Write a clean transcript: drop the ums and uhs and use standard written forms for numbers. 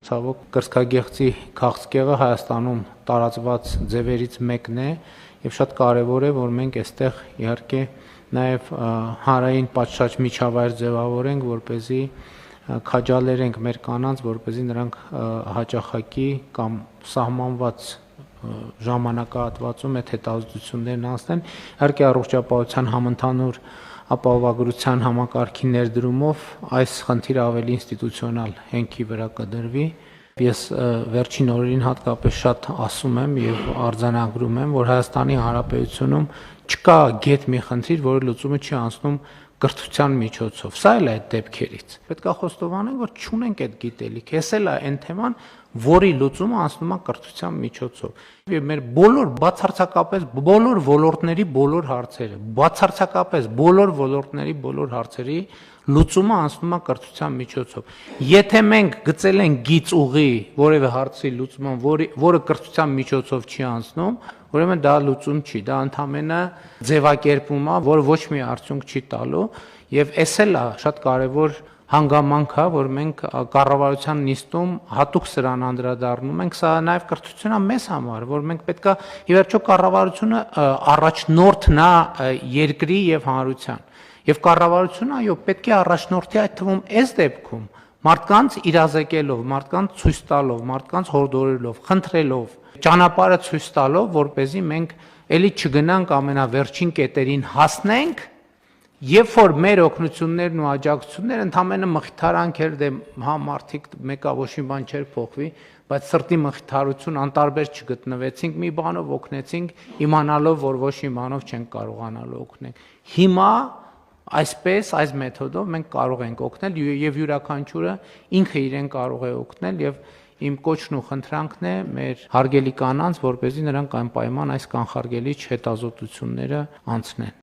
Ցավոք կրծքագեղձի քաղցկեղը Հայաստանում տարածված ձևերից մեկն է եւ շատ կարեւոր է, որ մենք այստեղ իհարկե նաեւ հանրային պատշաճ միջավայր ձևավորենք, որպեսզի քաջալերենք մեր կանանց, որպեսզի նրանք հաճախակի կամ սահմանված ժամանակահատվածում այդ հետազոտություններն անցնեն, իհարկե առողջապահության համընդհանուր ապահովագրության համակարգի ներդրումով այս խնդիրը ավելի ինստիտուցիոնալ հենքի վրա կդրվի։ Ես վերջին օրերին հատկապես շատ ասում եմ եւ արձանագրում եմ, որ Հայաստանի Հանրապետությունում չկա գետ մի խնդիր, որի լուծումը չի անցնում կրթության միջոցով։ Սա էլ է այդ դեպքերից։ Պետք է խոստովանենք, որ չունենք այդ գիտելիք։ Էս էլ է այն թեման, որի լուծումը անցնում է կրթության միջոցով։ Եվ մեր բոլոր բացարձակապես բոլոր ոլորտների բոլոր հարցերը, բացարձակապես բոլոր ոլորտների բոլոր հարցերի լուծումը անցնում է կրթության միջոցով։ Եթե մենք գծել ենք գիծ ուղի որևէ հարցի լուծման, որը կրթության միջոցով չի անցնում, ուրեմն դա լուծում չի, դա ընդհանրապես ձևակերպում է, որը ոչ մի արդյունք չի տալու, եւ էս էլ է շատ կարեւոր հանգամանքը, որ մենք կառավարության նիստում հատուկ սրան անդրադառնում ենք, սա նաեւ կրթությունն է մեզ համար, որ մենք պետքա ի վերջո կառավարությունը առաջնորդն է երկրի եւ հանրության։ Եվ կառավարությունը այո պետք է առաջնորդի այդ թվում այս դեպքում մարդկանց իրազեկելով, մարդկանց ցույց տալով, մարդկանց հորդորելով, խնդրելով, ճանապարհը ցույց տալով, որպեսզի մենք էլի չգնանք ամենավերջին կետերին հասնենք, երբ որ մեր օգնություններն ու աջակցությունները ընդհանրապես մխիթարանք էր, դե հա մարդիկ մեկա ոչ մի բան չէր փոխվի, բայց սրտի մխիթարություն անտարբեր չգտնվեցինք, մի բանով օգնեցինք, իմանալով, որ ոչ մի բանով չենք կարողանալու օգնել։ Հիմա այսպես այս մեթոդով մենք կարող ենք օգնել եւ յուրաքանչյուրը ինքը իրեն կարող է օգնել եւ իմ կոչն ու խնդրանքն է մեր հարգելի կանանց, որպեսզի նրանք անպայման այս կանխարգելիչ հետազոտությունները անցնեն։